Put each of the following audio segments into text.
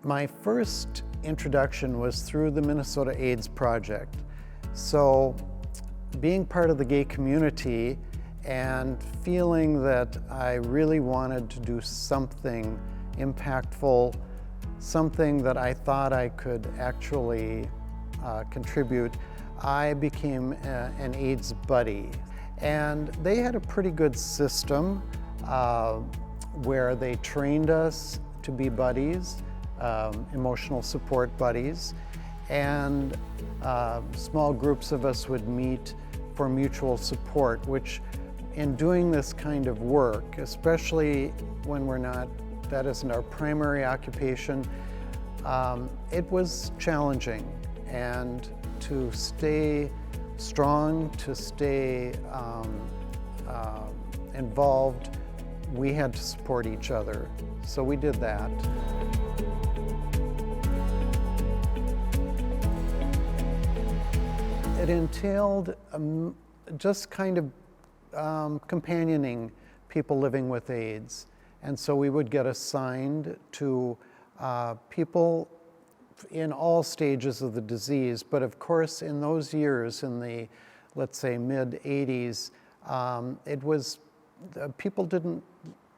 My first introduction was through the Minnesota AIDS Project. So being part of the gay community and feeling that I really wanted to do something impactful, something that I thought I could actually contribute, I became an AIDS buddy. And they had a pretty good system where they trained us to be buddies, emotional support buddies, and small groups of us would meet for mutual support, which in doing this kind of work, especially when that isn't our primary occupation, it was challenging. And to stay strong, to stay involved, we had to support each other. So we did that. It entailed just kind of companioning people living with AIDS. And so we would get assigned to people in all stages of the disease. But of course, in those years, in the, let's say, mid-'80s, it was, people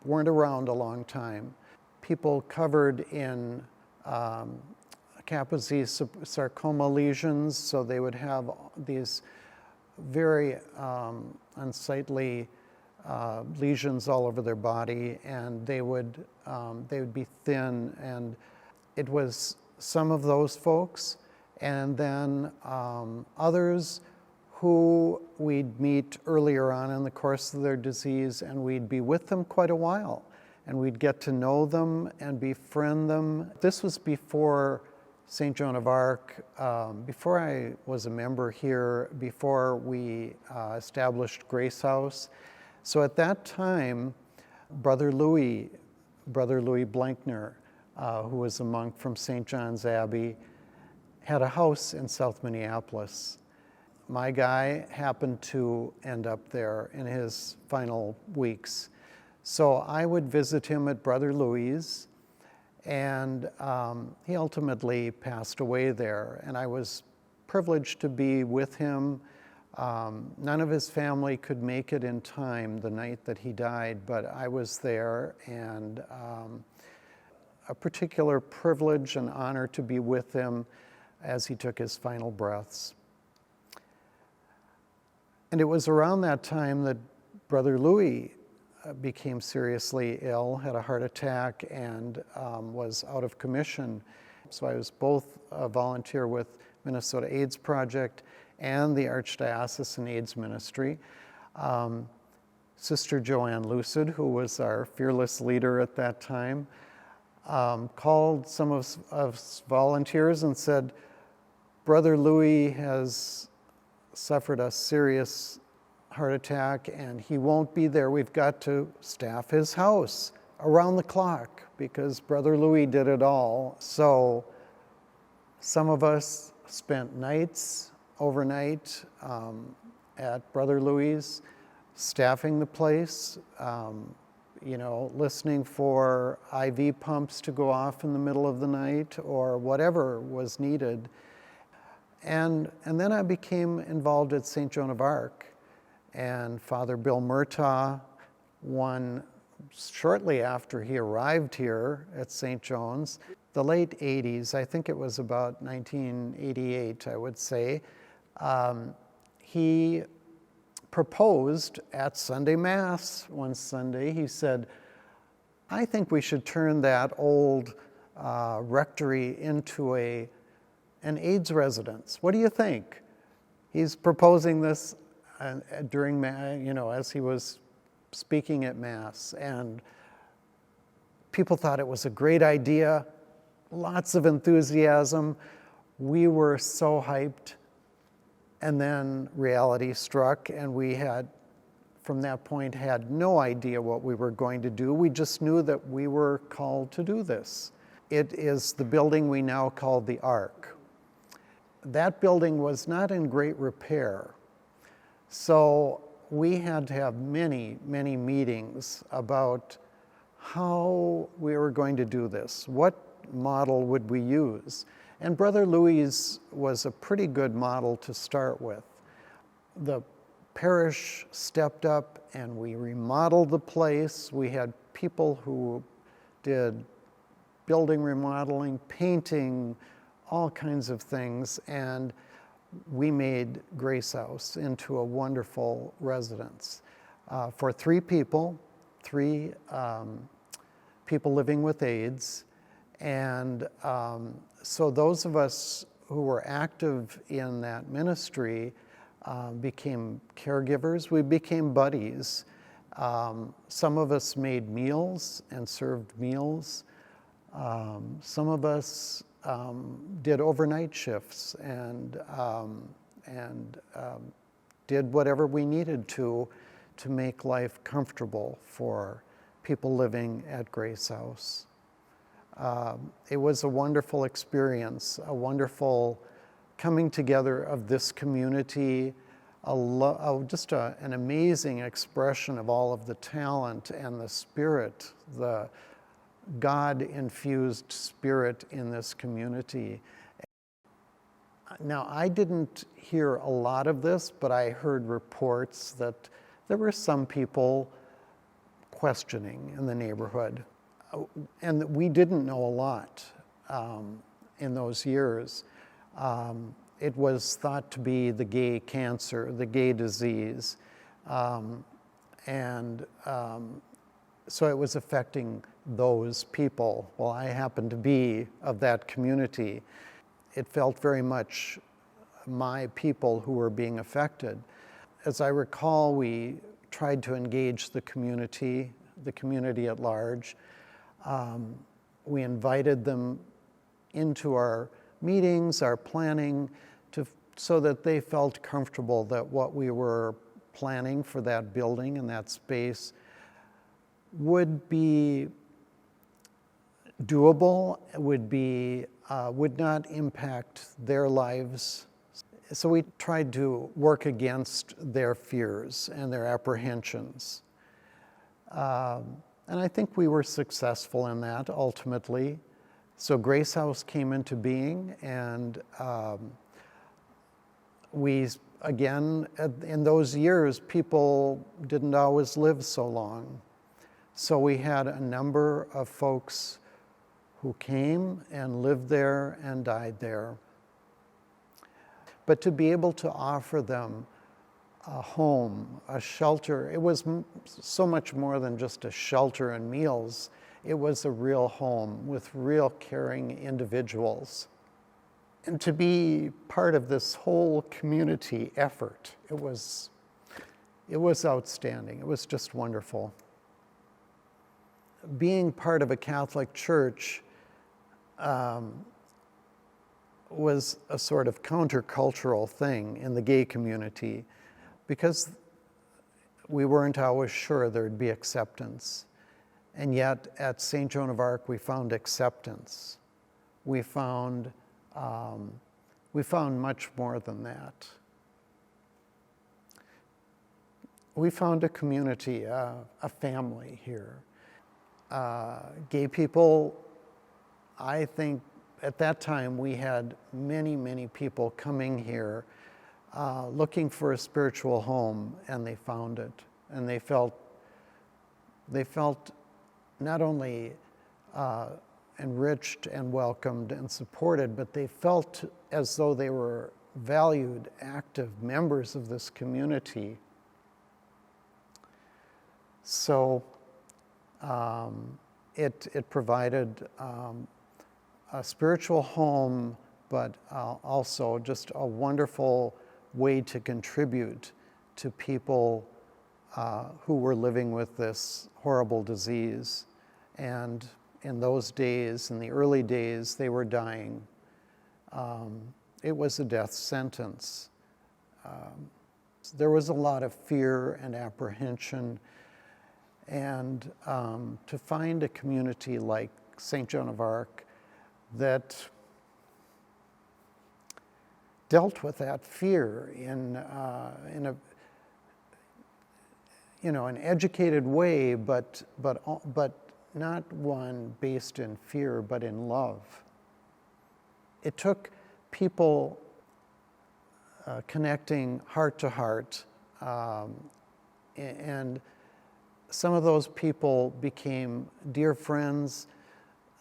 weren't around a long time. People covered in Kaposi sarcoma lesions, so they would have these very unsightly lesions all over their body, and they would be thin, and it was some of those folks, and then others who we'd meet earlier on in the course of their disease, and we'd be with them quite a while, and we'd get to know them and befriend them. This was before St. Joan of Arc, before I was a member here, before we established Grace House. So at that time, Brother Louis Blenkner, who was a monk from St. John's Abbey, had a house in South Minneapolis. My guy happened to end up there in his final weeks. So I would visit him at Brother Louis', and he ultimately passed away there. And I was privileged to be with him. None of his family could make it in time the night that he died, but I was there, and a particular privilege and honor to be with him as he took his final breaths. And it was around that time that Brother Louis became seriously ill, had a heart attack, and was out of commission. So I was both a volunteer with Minnesota AIDS Project and the Archdiocesan AIDS Ministry. Sister Joanne Lucid, who was our fearless leader at that time, called some of us volunteers and said, Brother Louis has suffered a serious heart attack and he won't be there. We've got to staff his house around the clock because Brother Louis did it all. So some of us spent nights, overnight at Brother Louis', staffing the place, listening for IV pumps to go off in the middle of the night or whatever was needed. And then I became involved at St. Joan of Arc, and Father Bill Murtaugh, shortly after he arrived here at St. John's, the late 80s, I think it was about 1988, I would say, he proposed at Sunday Mass one Sunday. He said, I think we should turn that old rectory into an AIDS residence. What do you think? He's proposing this during, as he was speaking at Mass, and people thought it was a great idea, lots of enthusiasm. We were so hyped, and then reality struck, and we had, from that point, had no idea what we were going to do. We just knew that we were called to do this. It is the building we now call the Ark. That building was not in great repair, so we had to have many, many meetings about how we were going to do this, what model would we use? And Brother Louis was a pretty good model to start with. The parish stepped up and we remodeled the place. We had people who did building remodeling, painting, all kinds of things, and we made Grace House into a wonderful residence for three people living with AIDS. And so those of us who were active in that ministry became caregivers. We became buddies. Some of us made meals and served meals. Some of us did overnight shifts and did whatever we needed to make life comfortable for people living at Grace House. It was a wonderful experience, a wonderful coming together of this community, just an amazing expression of all of the talent and the spirit, the God-infused spirit in this community. Now, I didn't hear a lot of this, but I heard reports that there were some people questioning in the neighborhood. And we didn't know a lot in those years. It was thought to be the gay cancer, the gay disease. So it was affecting those people. Well, I happened to be of that community. It felt very much my people who were being affected. As I recall, we tried to engage the community at large. We invited them into our meetings, our planning, so that they felt comfortable that what we were planning for that building and that space would be doable, would not impact their lives. So we tried to work against their fears and their apprehensions. And I think we were successful in that ultimately. So Grace House came into being, and again, in those years, people didn't always live so long. So we had a number of folks who came and lived there and died there. But to be able to offer them a home, a shelter, it was so much more than just a shelter and meals. It was a real home with real caring individuals. And to be part of this whole community effort, it was outstanding. It was just wonderful. Being part of a Catholic church was a sort of countercultural thing in the gay community, because we weren't always sure there'd be acceptance. And yet at St. Joan of Arc, we found acceptance. We found much more than that. We found a community, a family here. Gay people, I think at that time we had many, many people coming here looking for a spiritual home, and they found it. And they felt not only enriched and welcomed and supported, but they felt as though they were valued, active members of this community. So it provided a spiritual home, but also just a wonderful way to contribute to people who were living with this horrible disease. And in those days, in the early days, they were dying. It was a death sentence. There was a lot of fear and apprehension. And to find a community like St. Joan of Arc that dealt with that fear in a an educated way, but not one based in fear, but in love. It took people connecting heart to heart, and some of those people became dear friends.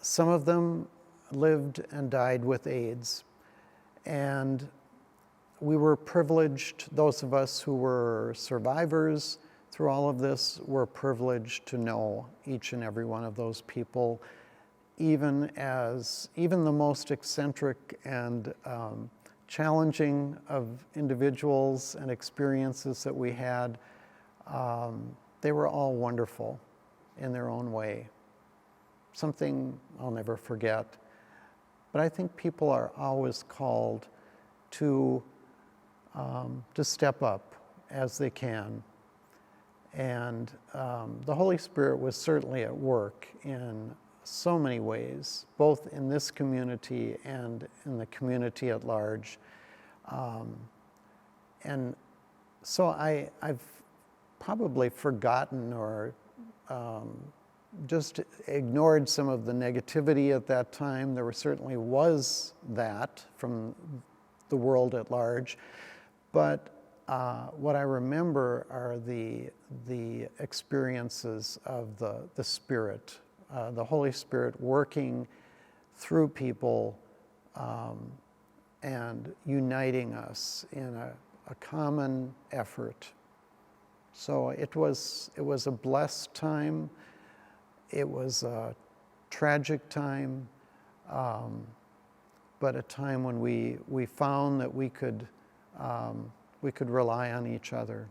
Some of them lived and died with AIDS, and we were privileged, those of us who were survivors through all of this were privileged to know each and every one of those people, even the most eccentric and challenging of individuals and experiences that we had. They were all wonderful in their own way. Something I'll never forget. But I think people are always called to step up as they can. And the Holy Spirit was certainly at work in so many ways, both in this community and in the community at large. And so I've probably forgotten or just ignored some of the negativity at that time. There certainly was that from the world at large. But what I remember are the experiences of the Spirit, the Holy Spirit working through people and uniting us in a common effort. So it was a blessed time. It was a tragic time, but a time when we found that we could rely on each other.